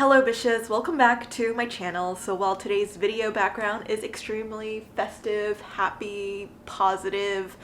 Hello Bishes, welcome back to my channel. So while today's video background is extremely festive, happy, positive,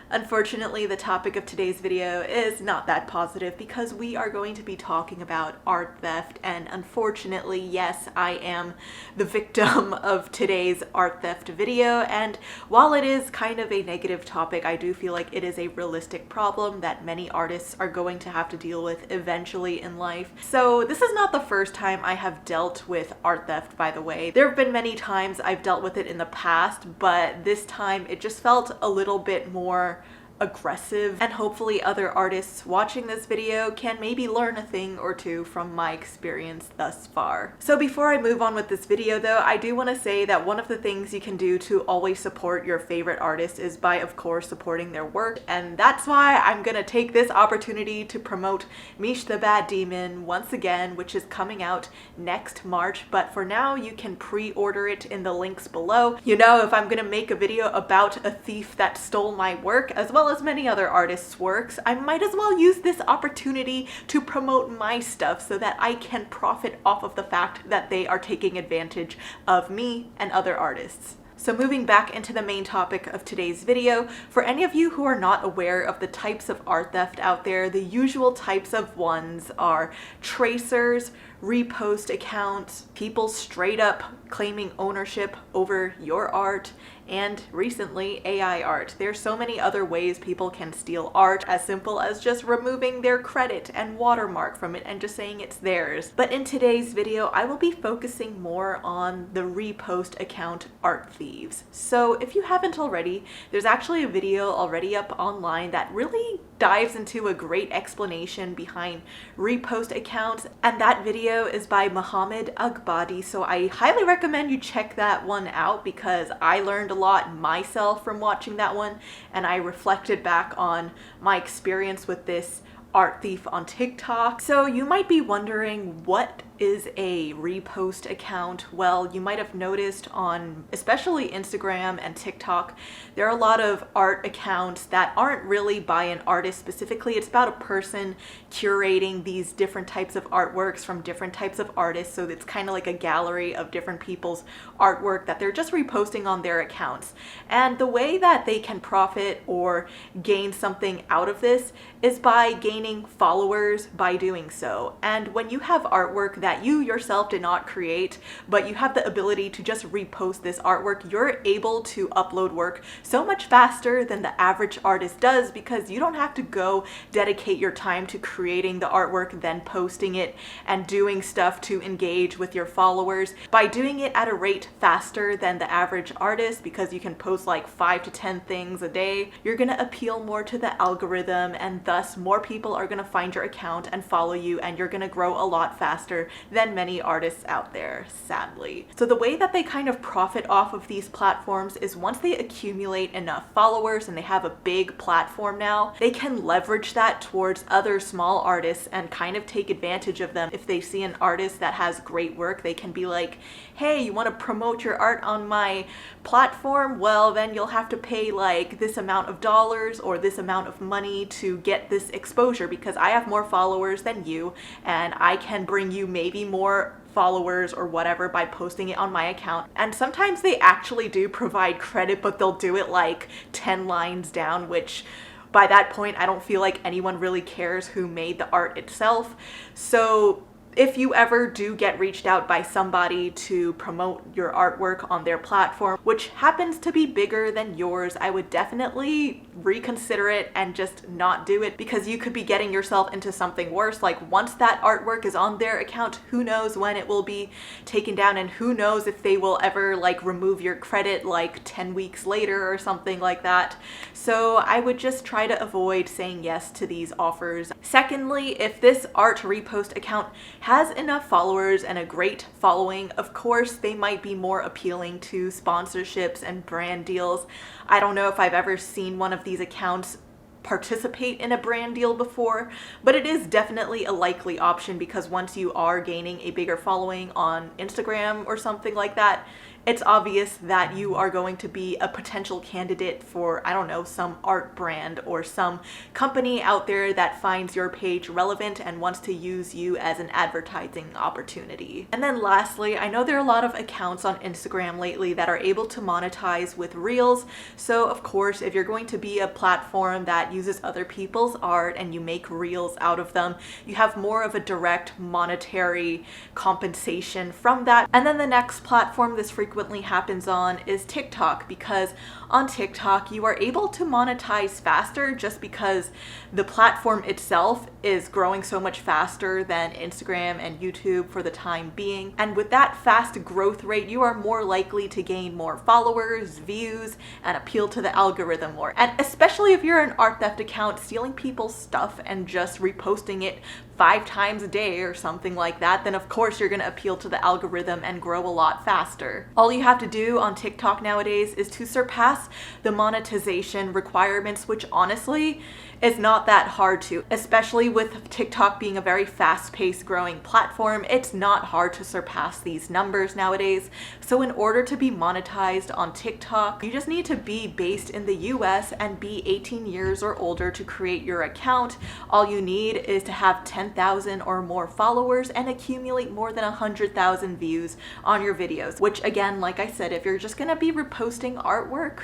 unfortunately the topic of today's video is not that positive because we are going to be talking about art theft, and unfortunately, yes, I am the victim of today's art theft video. And while it is kind of a negative topic, I do feel like it is a realistic problem that many artists are going to have to deal with eventually in life. So this is not the first time I have dealt with art theft, by the way. There have been many times I've dealt with it in the past, but this time it just felt a little bit more aggressive, and hopefully other artists watching this video can maybe learn a thing or two from my experience thus far. So before I move on with this video though, I do want to say that one of the things you can do to always support your favorite artist is by, of course, supporting their work, and that's why I'm gonna take this opportunity to promote MEESH the Bad Demon once again, which is coming out next March, but for now you can pre-order it in the links below. You know, if I'm gonna make a video about a thief that stole my work, as well as many other artists' works, I might as well use this opportunity to promote my stuff so that I can profit off of the fact that they are taking advantage of me and other artists. So moving back into the main topic of today's video, for any of you who are not aware of the types of art theft out there, the usual types of ones are tracers, repost accounts, people straight up claiming ownership over your art, and recently AI art. There's so many other ways people can steal art, as simple as just removing their credit and watermark from it and just saying it's theirs. But in today's video, I will be focusing more on the repost account art thieves. So if you haven't already, there's actually a video already up online that really dives into a great explanation behind repost accounts, and that video is by Mohammed Agbadi, so I highly recommend you check that one out because I learned a lot myself from watching that one, and I reflected back on my experience with this art thief on TikTok. So you might be wondering, what is a repost account? Well, you might have noticed on especially Instagram and TikTok, there are a lot of art accounts that aren't really by an artist specifically. It's about a person curating these different types of artworks from different types of artists. So it's kind of like a gallery of different people's artwork that they're just reposting on their accounts. And the way that they can profit or gain something out of this is by gaining followers by doing so. And when you have artwork that you yourself did not create, but you have the ability to just repost this artwork, you're able to upload work so much faster than the average artist does, because you don't have to go dedicate your time to creating the artwork, then posting it and doing stuff to engage with your followers. By doing it at a rate faster than the average artist, because you can post like 5 to 10 things a day, you're gonna appeal more to the algorithm, and thus more people are gonna find your account and follow you, and you're gonna grow a lot faster than many artists out there, sadly. So the way that they kind of profit off of these platforms is once they accumulate enough followers and they have a big platform now, they can leverage that towards other small artists and kind of take advantage of them. If they see an artist that has great work, they can be like, hey, you want to promote your art on my platform? Well, then you'll have to pay like this amount of dollars or this amount of money to get this exposure, because I have more followers than you and I can bring you maybe more followers or whatever by posting it on my account. And sometimes they actually do provide credit, but they'll do it like 10 lines down, which by that point I don't feel like anyone really cares who made the art itself. So if you ever do get reached out by somebody to promote your artwork on their platform, which happens to be bigger than yours, I would definitely reconsider it and just not do it, because you could be getting yourself into something worse. Like, once that artwork is on their account, who knows when it will be taken down, and who knows if they will ever like remove your credit like 10 weeks later or something like that. So I would just try to avoid saying yes to these offers. Secondly, if this art repost account has enough followers and a great following, of course they might be more appealing to sponsorships and brand deals. I don't know if I've ever seen one of these accounts participate in a brand deal before, but it is definitely a likely option, because once you are gaining a bigger following on Instagram or something like that, it's obvious that you are going to be a potential candidate for, I don't know, some art brand or some company out there that finds your page relevant and wants to use you as an advertising opportunity. And then lastly, I know there are a lot of accounts on Instagram lately that are able to monetize with Reels. So of course, if you're going to be a platform that uses other people's art and you make Reels out of them, you have more of a direct monetary compensation from that. And then the next platform this frequently happens on is TikTok, because on TikTok you are able to monetize faster just because the platform itself is growing so much faster than Instagram and YouTube for the time being. And with that fast growth rate, you are more likely to gain more followers, views, and appeal to the algorithm more. And especially if you're an art theft account stealing people's stuff and just reposting it 5 times a day or something like that, then of course you're going to appeal to the algorithm and grow a lot faster. All you have to do on TikTok nowadays is to surpass the monetization requirements, which honestly is not that hard to, especially with TikTok being a very fast-paced growing platform. It's not hard to surpass these numbers nowadays. So in order to be monetized on TikTok, you just need to be based in the US and be 18 years or older to create your account. All you need is to have 10,000 or more followers and accumulate more than 100,000 views on your videos, which again, like I said, if you're just gonna be reposting artwork,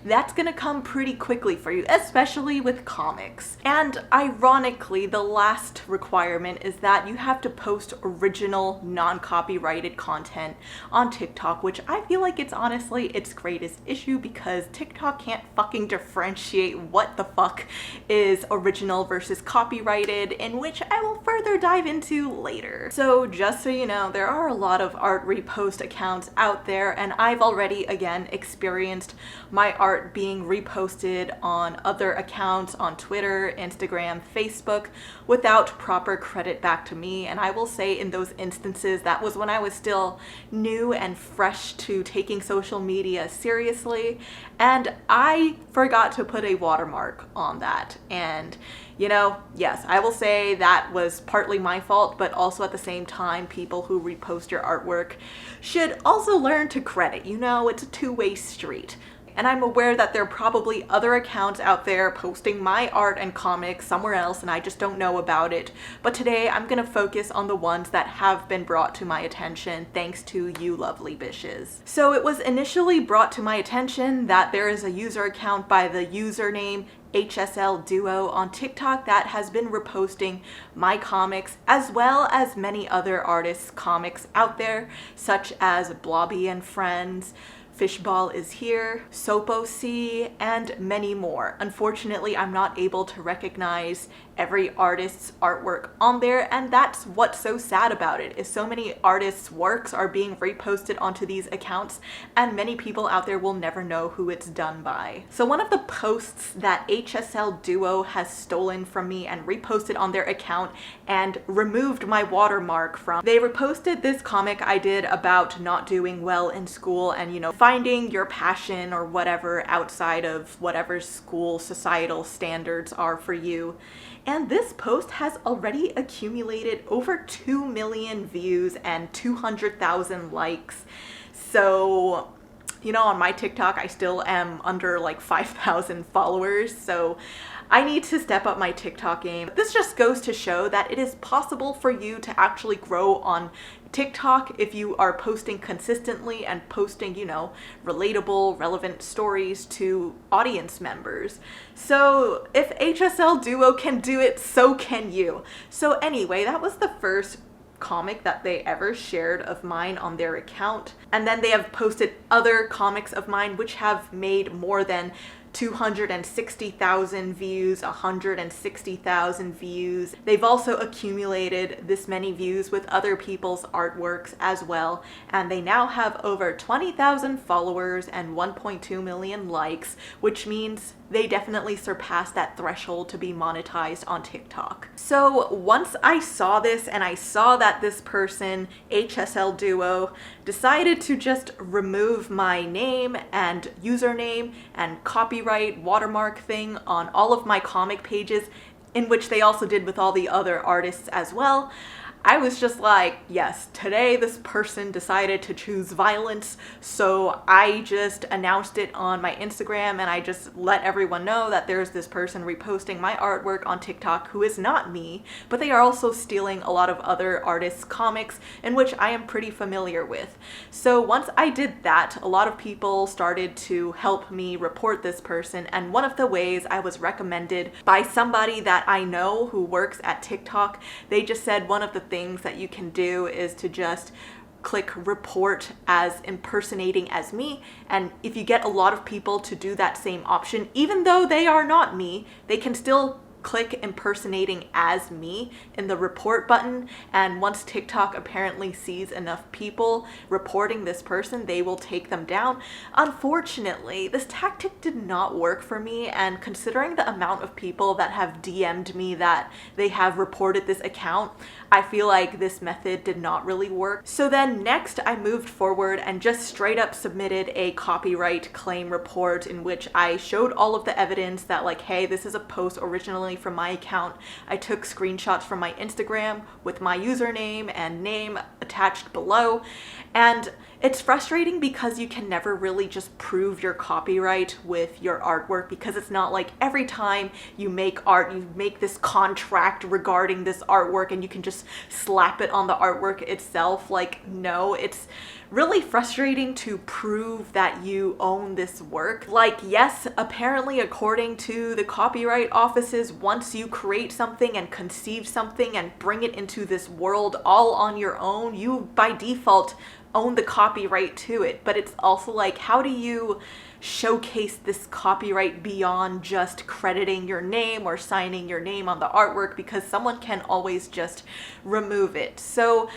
that's gonna come pretty quickly for you, especially with comics. And ironically, the last requirement is that you have to post original, non-copyrighted content on TikTok, which I feel like it's honestly its greatest issue, because TikTok can't fucking differentiate what the fuck is original versus copyrighted, in which I will further dive into later. So just so you know, there are a lot of art repost accounts out there, and I've already again experienced my art being reposted on other accounts on Twitter, Instagram, Facebook without proper credit back to me. And I will say in those instances, that was when I was still new and fresh to taking social media seriously, and I forgot to put a watermark on that. And you know, yes, I will say that was partly my fault, but also at the same time, people who repost your artwork should also learn to credit. You know, it's a two-way street. And I'm aware that there are probably other accounts out there posting my art and comics somewhere else, and I just don't know about it. But today I'm gonna focus on the ones that have been brought to my attention thanks to you lovely bitches. So it was initially brought to my attention that there is a user account by the username HSL Duo on TikTok that has been reposting my comics, as well as many other artists' comics out there, such as Blobby and Friends, Fishball is Here, Sopo C, and many more. Unfortunately, I'm not able to recognize every artist's artwork on there, and that's what's so sad about it, is so many artists' works are being reposted onto these accounts, and many people out there will never know who it's done by. So one of the posts that HSL Duo has stolen from me and reposted on their account and removed my watermark from, they reposted this comic I did about not doing well in school and, you know, finding your passion or whatever outside of whatever school societal standards are for you. And this post has already accumulated over 2 million views and 200,000 likes. So, you know, on my TikTok, I still am under like 5,000 followers. So I need to step up my TikTok game. This just goes to show that it is possible for you to actually grow on TikTok if you are posting consistently and posting, you know, relatable, relevant stories to audience members. So if HSL Duo can do it, so can you. So anyway, that was the first comic that they ever shared of mine on their account. And then they have posted other comics of mine which have made more than 260,000 views, 160,000 views. They've also accumulated this many views with other people's artworks as well, and they now have over 20,000 followers and 1.2 million likes, which means they definitely surpassed that threshold to be monetized on TikTok. So once I saw this and I saw that this person, HSL Duo, decided to just remove my name and username and copyright watermark thing on all of my comic pages, in which they also did with all the other artists as well, I was just like, yes, today this person decided to choose violence, so I just announced it on my Instagram and I just let everyone know that there's this person reposting my artwork on TikTok who is not me, but they are also stealing a lot of other artists' comics in which I am pretty familiar with. So once I did that, a lot of people started to help me report this person, and one of the ways I was recommended by somebody that I know who works at TikTok, they just said one of the things that you can do is to just click report as impersonating as me, and if you get a lot of people to do that same option, even though they are not me, they can still click impersonating as me in the report button, and once TikTok apparently sees enough people reporting this person, they will take them down. Unfortunately, this tactic did not work for me, and considering the amount of people that have DM'd me that they have reported this account, I feel like this method did not really work. So then next I moved forward and just straight up submitted a copyright claim report in which I showed all of the evidence that like, hey, this is a post originally from my account. I took screenshots from my Instagram with my username and name attached below. And it's frustrating because you can never really just prove your copyright with your artwork, because it's not like every time you make art, you make this contract regarding this artwork and you can just slap it on the artwork itself. Like, no, it's really frustrating to prove that you own this work. Like, yes, apparently according to the copyright offices, once you create something and conceive something and bring it into this world all on your own, you by default own the copyright to it. But it's also like, how do you showcase this copyright beyond just crediting your name or signing your name on the artwork, because someone can always just remove it. So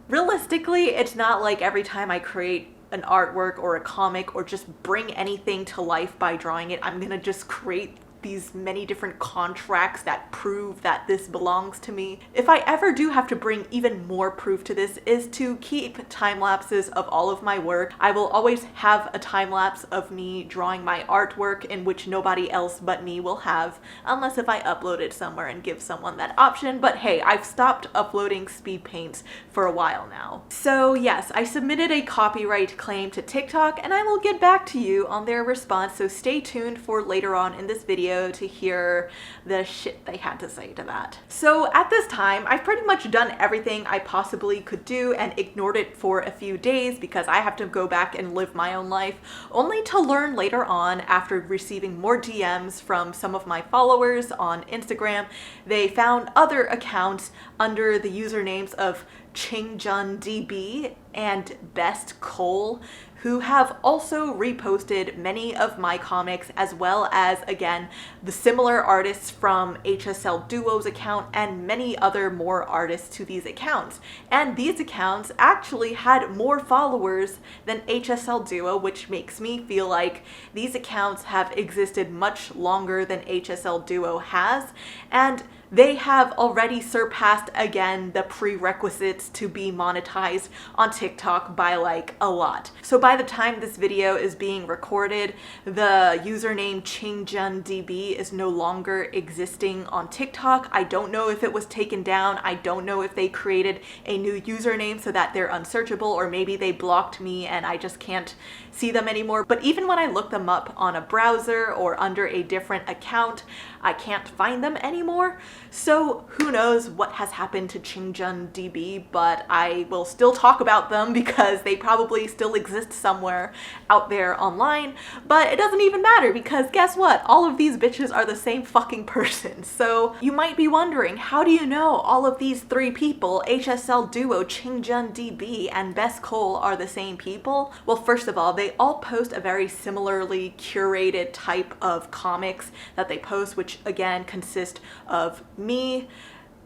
realistically, it's not like every time I create an artwork or a comic or just bring anything to life by drawing it, I'm gonna just create these many different contracts that prove that this belongs to me. If I ever do have to bring even more proof to this, is to keep time lapses of all of my work. I will always have a time lapse of me drawing my artwork in which nobody else but me will have, unless if I upload it somewhere and give someone that option. But hey, I've stopped uploading speed paints for a while now. So yes, I submitted a copyright claim to TikTok and I will get back to you on their response, so stay tuned for later on in this video to hear the shit they had to say to that. So at this time, I've pretty much done everything I possibly could do and ignored it for a few days because I have to go back and live my own life, only to learn later on, after receiving more DMs from some of my followers on Instagram, they found other accounts under the usernames of ChingJunDB and Best Cole, who have also reposted many of my comics, as well as, again, the similar artists from HSL Duo's account and many other more artists to these accounts. And these accounts actually had more followers than HSL Duo, which makes me feel like these accounts have existed much longer than HSL Duo has, and they have already surpassed, again, the prerequisites to be monetized on TikTok by like a lot. So by the time this video is being recorded, the username ChingJunDB is no longer existing on TikTok. I don't know if it was taken down. I don't know if they created a new username so that they're unsearchable, or maybe they blocked me and I just can't see them anymore. But even when I look them up on a browser or under a different account, I can't find them anymore. So who knows what has happened to ChingJunDB, but I will still talk about them because they probably still exist somewhere out there online. But it doesn't even matter, because guess what? All of these bitches are the same fucking person. So you might be wondering, how do you know all of these three people, HSL Duo, ChingJunDB, and Best Cole, are the same people? Well, first of all, they all post a very similarly curated type of comics that they post, which again consist of me,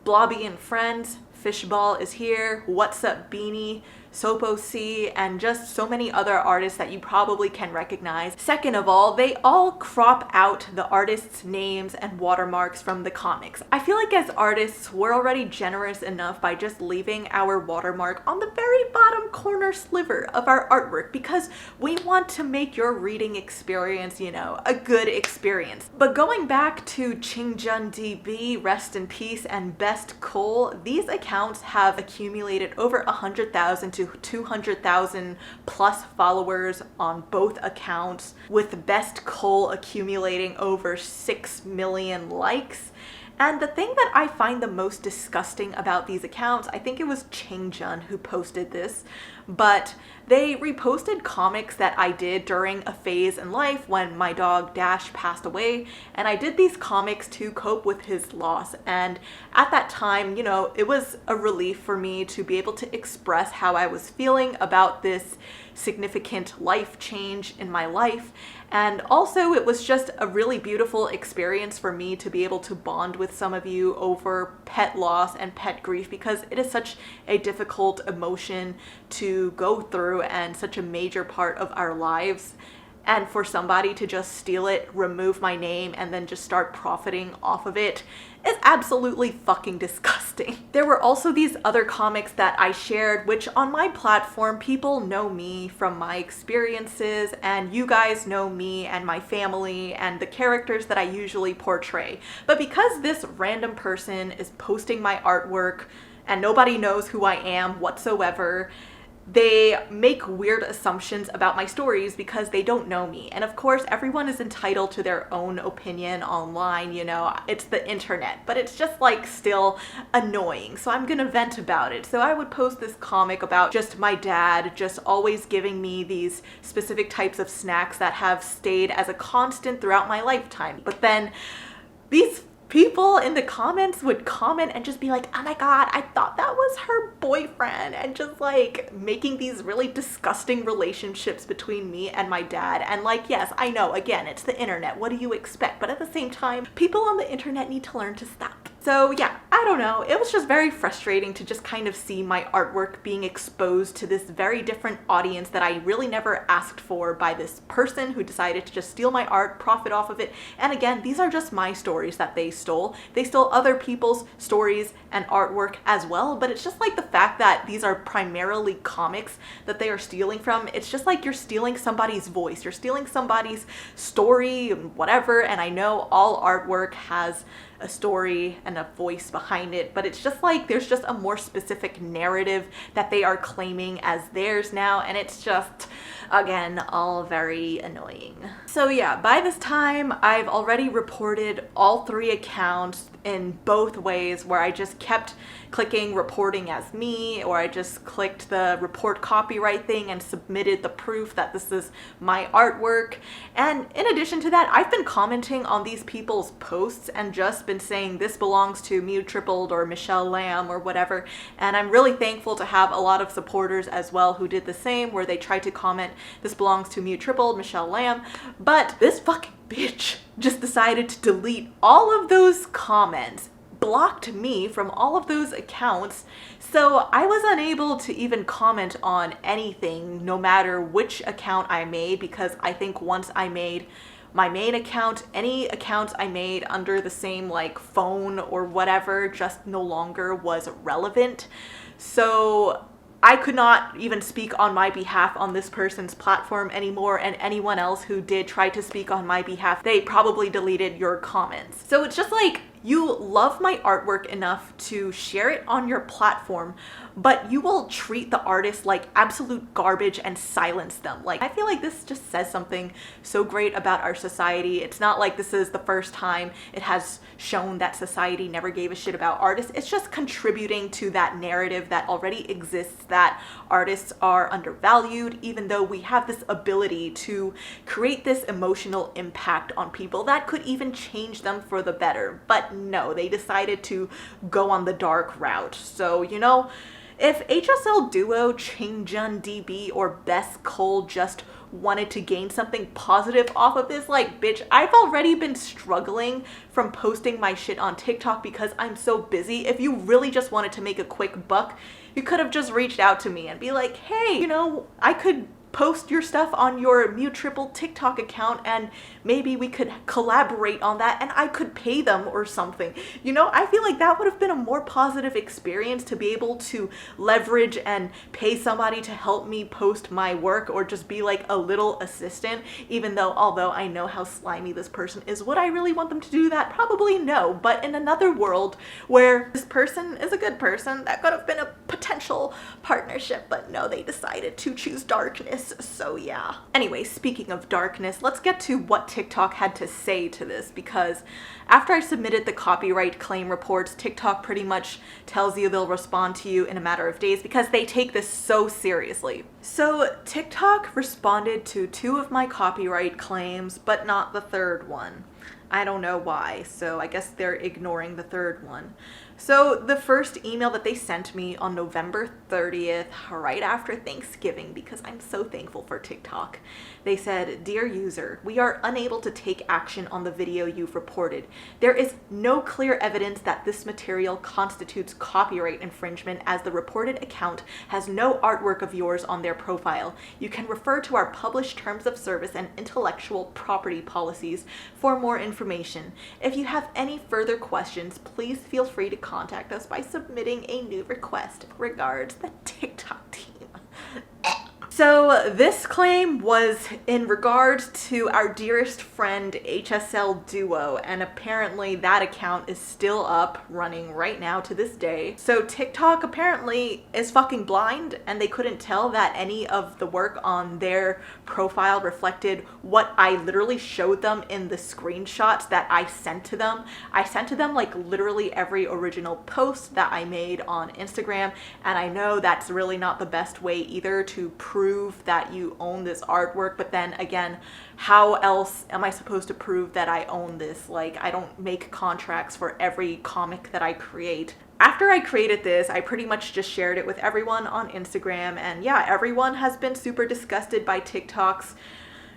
Blobby and Friends, Fishball is here, What's Up Beanie, Sopo C, and just so many other artists that you probably can recognize. Second of all, they all crop out the artists' names and watermarks from the comics. I feel like as artists, we're already generous enough by just leaving our watermark on the very bottom corner sliver of our artwork because we want to make your reading experience, you know, a good experience. But going back to Chingjun DB, rest in peace, and Best Cole, these accounts have accumulated over 100,000 to 200,000 plus followers on both accounts, with Best Cole accumulating over 6 million likes. And the thing that I find the most disgusting about these accounts, I think it was Chingjun who posted this, but they reposted comics that I did during a phase in life when my dog Dash passed away, and I did these comics to cope with his loss. And at that time, you know, it was a relief for me to be able to express how I was feeling about this significant life change in my life. And also it was just a really beautiful experience for me to be able to bond with some of you over pet loss and pet grief, because it is such a difficult emotion to go through and such a major part of our lives. And for somebody to just steal it, remove my name, and then just start profiting off of it is absolutely fucking disgusting. There were also these other comics that I shared, which on my platform, people know me from my experiences, and you guys know me and my family and the characters that I usually portray. But because this random person is posting my artwork and nobody knows who I am whatsoever, they make weird assumptions about my stories because they don't know me. And of course, everyone is entitled to their own opinion online, you know, it's the internet, but it's just like still annoying. So I'm gonna vent about it. So I would post this comic about just my dad just always giving me these specific types of snacks that have stayed as a constant throughout my lifetime. But then these people in the comments would comment and just be like, oh my god, I thought that was her boyfriend, and just like making these really disgusting relationships between me and my dad. And like, yes, I know, again, it's the internet, what do you expect? But at the same time, people on the internet need to learn to stop. So yeah, I don't know, it was just very frustrating to just kind of see my artwork being exposed to this very different audience that I really never asked for by this person who decided to just steal my art, profit off of it. And again, these are just my stories that they stole. They stole other people's stories and artwork as well, but it's just like the fact that these are primarily comics that they are stealing from. It's just like you're stealing somebody's voice, you're stealing somebody's story, whatever. And I know all artwork has a story and a voice behind it, but it's just like there's just a more specific narrative that they are claiming as theirs now, and it's just, again, all very annoying. So yeah, by this time I've already reported all 3 accounts in both ways, where I just kept clicking reporting as me, or I just clicked the report copyright thing and submitted the proof that this is my artwork. And in addition to that, I've been commenting on these people's posts and just been saying this belongs to Mew Tripled or Michelle Lamb or whatever. And I'm really thankful to have a lot of supporters as well who did the same, where they tried to comment this belongs to Mew Tripled, Michelle Lamb. But this fucking bitch just decided to delete all of those comments, blocked me from all of those accounts, so I was unable to even comment on anything, no matter which account I made, because I think once I made my main account, any accounts I made under the same like phone or whatever just no longer was relevant. So I could not even speak on my behalf on this person's platform anymore, and anyone else who did try to speak on my behalf, they probably deleted your comments. So it's just like, you love my artwork enough to share it on your platform, but you will treat the artist like absolute garbage and silence them. Like, I feel like this just says something so great about our society. It's not like this is the first time it has shown that society never gave a shit about artists. It's just contributing to that narrative that already exists, that artists are undervalued, even though we have this ability to create this emotional impact on people that could even change them for the better. But no, they decided to go on the dark route. So, you know, if HSL Duo, Chingjun DB, or Best Cole just wanted to gain something positive off of this, like, bitch, I've already been struggling from posting my shit on TikTok because I'm so busy. If you really just wanted to make a quick buck, You could have just reached out to me and be like, hey, you know, I could post your stuff on your Mute TikTok account and maybe we could collaborate on that and I could pay them or something. You know, I feel like that would have been a more positive experience to be able to leverage and pay somebody to help me post my work or just be like a little assistant, even though, although I know how slimy this person is, would I really want them to do that? Probably no, but in another world where this person is a good person, that could have been a potential partnership, but no, they decided to choose darkness. So yeah. Anyway, speaking of darkness, let's get to what TikTok had to say to this, because after I submitted the copyright claim reports, TikTok pretty much tells you they'll respond to you in a matter of days because they take this so seriously. So TikTok responded to 2 of my copyright claims, but not the 3rd one. I don't know why, so I guess they're ignoring the 3rd one. So the first email that they sent me on November 30th, right after Thanksgiving, because I'm so thankful for TikTok, they said, "Dear user, we are unable to take action on the video you've reported. There is no clear evidence that this material constitutes copyright infringement as the reported account has no artwork of yours on their profile. You can refer to our published terms of service and intellectual property policies for more information. If you have any further questions, please feel free to contact us by submitting a new request. Regards, the TikTok team." So this claim was in regards to our dearest friend HSL Duo, and apparently that account is still up running right now to this day. So TikTok apparently is fucking blind and they couldn't tell that any of the work on their profile reflected what I literally showed them in the screenshots that I sent to them. I sent to them like literally every original post that I made on Instagram, and I know that's really not the best way either to prove that you own this artwork, but then again, how else am I supposed to prove that I own this? Like, I don't make contracts for every comic that I create. After I created this, I pretty much just shared it with everyone on Instagram, and yeah, everyone has been super disgusted by TikTok's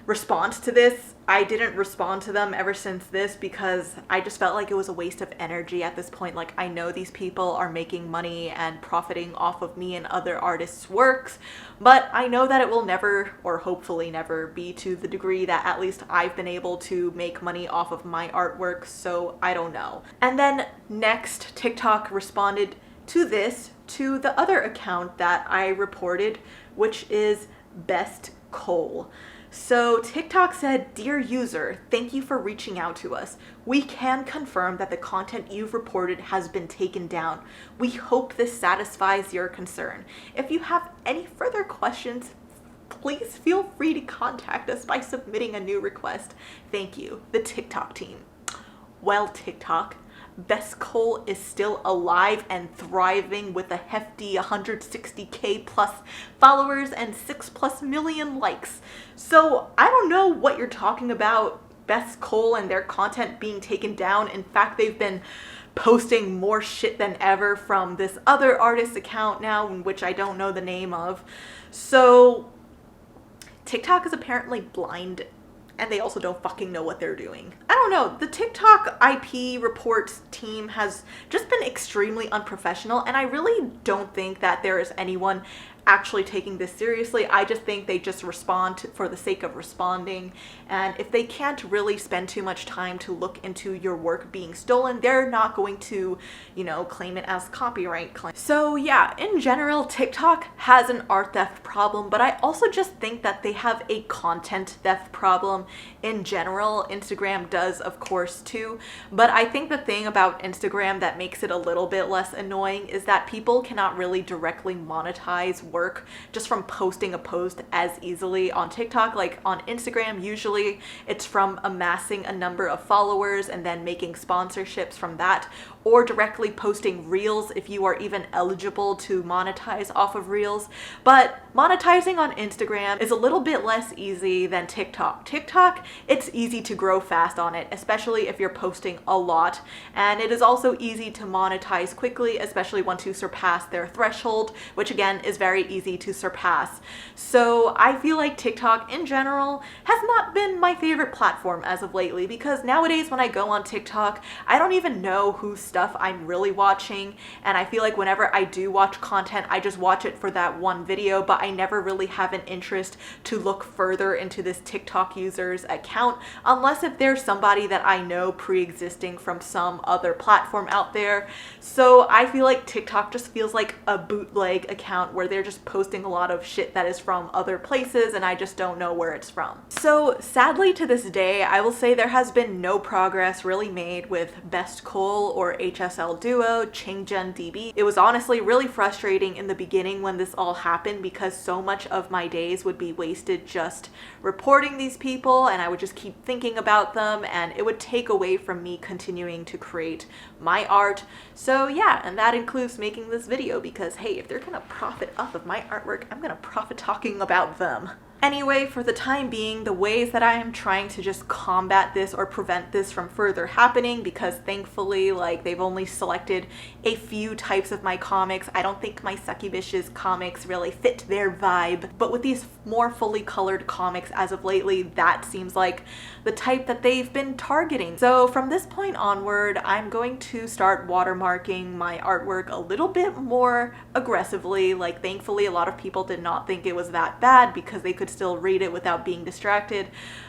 response to this. I didn't respond to them ever since this because I just felt like it was a waste of energy at this point. Like, I know these people are making money and profiting off of me and other artists' works, but I know that it will never, or hopefully never, be to the degree that at least I've been able to make money off of my artwork, so I don't know. And then next, TikTok responded to this, to the other account that I reported, which is Best Cole. So TikTok said, "Dear user, thank you for reaching out to us. We can confirm that the content you've reported has been taken down. We hope this satisfies your concern. If you have any further questions, please feel free to contact us by submitting a new request. Thank you, the TikTok team." Well, TikTok, Best Cole is still alive and thriving with a hefty 160K plus followers and 6+ million likes. So I don't know what you're talking about Best Cole and their content being taken down. In fact, they've been posting more shit than ever from this other artist account now, which I don't know the name of. So TikTok is apparently blind, and they also don't fucking know what they're doing. I don't know, the TikTok IP reports team has just been extremely unprofessional, and I really don't think that there is anyone actually taking this seriously. I just think they just respond for the sake of responding, and if they can't really spend too much time to look into your work being stolen, they're not going to, you know, claim it as copyright claim. So yeah, in general, TikTok has an art theft problem, but I also just think that they have a content theft problem in general. Instagram does, of course, too, but I think the thing about Instagram that makes it a little bit less annoying is that people cannot really directly monetize work just from posting a post as easily on TikTok. Like on Instagram, usually it's from amassing a number of followers and then making sponsorships from that, or directly posting reels if you are even eligible to monetize off of reels. But monetizing on Instagram is a little bit less easy than TikTok. TikTok, it's easy to grow fast on it, especially if you're posting a lot, and it is also easy to monetize quickly, especially once you surpass their threshold, which again is very very easy to surpass. So I feel like TikTok in general has not been my favorite platform as of lately, because nowadays when I go on TikTok, I don't even know whose stuff I'm really watching, and I feel like whenever I do watch content, I just watch it for that one video, but I never really have an interest to look further into this TikTok user's account, unless if there's somebody that I know pre-existing from some other platform out there. So I feel like TikTok just feels like a bootleg account where they're just posting a lot of shit that is from other places and I just don't know where it's from. So sadly to this day, I will say there has been no progress really made with Best Cole or HSL Duo, Changgen DB. It was honestly really frustrating in the beginning when this all happened, because so much of my days would be wasted just reporting these people, and I would just keep thinking about them, and it would take away from me continuing to create my art. So yeah, and that includes making this video, because hey, if they're gonna profit off of my artwork, I'm gonna profit talking about them. Anyway, for the time being, the ways that I am trying to just combat this or prevent this from further happening, because thankfully, like, they've only selected a few types of my comics. I don't think my Succubus's comics really fit their vibe, but with these more fully colored comics as of lately, that seems like the type that they've been targeting. So from this point onward, I'm going to start watermarking my artwork a little bit more aggressively. Like, thankfully, a lot of people did not think it was that bad because they could still read it without being distracted,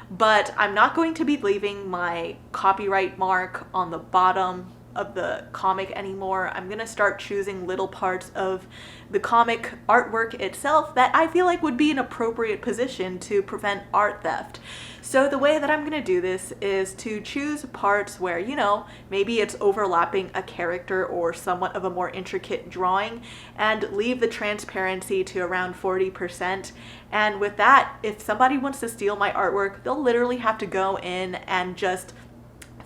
but I'm not going to be leaving my copyright mark on the bottom of the comic anymore. I'm gonna start choosing little parts of the comic artwork itself that I feel like would be an appropriate position to prevent art theft. So the way that I'm gonna do this is to choose parts where, you know, maybe it's overlapping a character or somewhat of a more intricate drawing, and leave the transparency to around 40%. And with that, if somebody wants to steal my artwork, they'll literally have to go in and just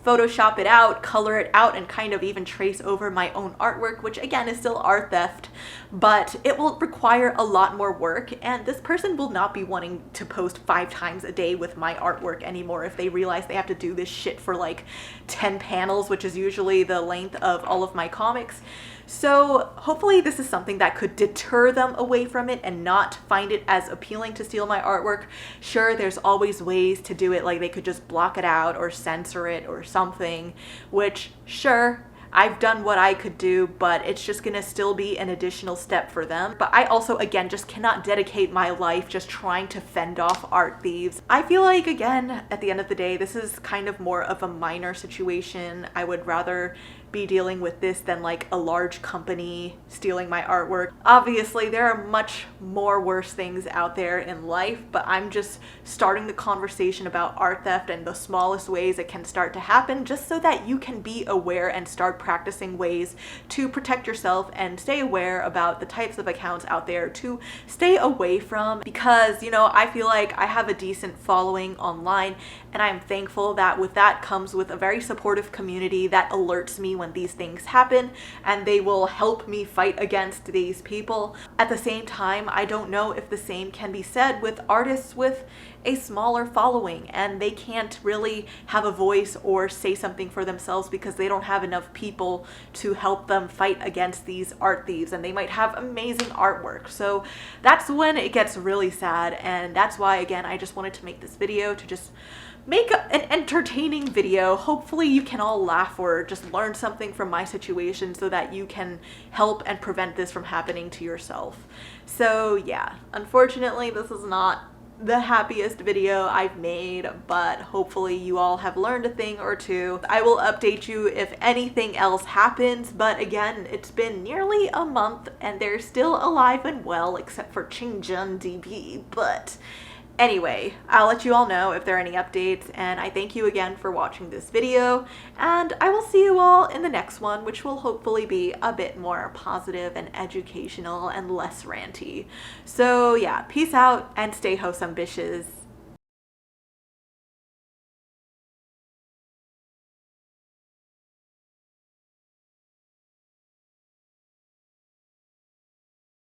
Photoshop it out, color it out, and kind of even trace over my own artwork, which again is still art theft, but it will require a lot more work, and this person will not be wanting to post 5 times a day with my artwork anymore if they realize they have to do this shit for like 10 panels, which is usually the length of all of my comics. So hopefully this is something that could deter them away from it and not find it as appealing to steal my artwork. Sure, there's always ways to do it, like they could just block it out or censor it or something, which sure, I've done what I could do, but it's just gonna still be an additional step for them. But I also, again, just cannot dedicate my life just trying to fend off art thieves. I feel like, again, at the end of the day, this is kind of more of a minor situation. I would rather be dealing with this than like a large company stealing my artwork. Obviously, there are much more worse things out there in life, but I'm just starting the conversation about art theft and the smallest ways it can start to happen, just so that you can be aware and start practicing ways to protect yourself and stay aware about the types of accounts out there to stay away from. Because, you know, I feel like I have a decent following online, and I'm thankful that with that comes with a very supportive community that alerts me when these things happen, and they will help me fight against these people. At the same time, I don't know if the same can be said with artists with a smaller following, and they can't really have a voice or say something for themselves because they don't have enough people to help them fight against these art thieves, and they might have amazing artwork. So that's when it gets really sad, and that's why, again, I just wanted to make this video to just make an entertaining video. Hopefully you can all laugh or just learn something from my situation so that you can help and prevent this from happening to yourself. So yeah, unfortunately this is not the happiest video I've made, but hopefully you all have learned a thing or two. I will update you if anything else happens, but again, it's been nearly a month and they're still alive and well, except for Changgen DB, but anyway, I'll let you all know if there are any updates, and I thank you again for watching this video, and I will see you all in the next one, which will hopefully be a bit more positive and educational and less ranty. So yeah, peace out and stay wholesome, bitches.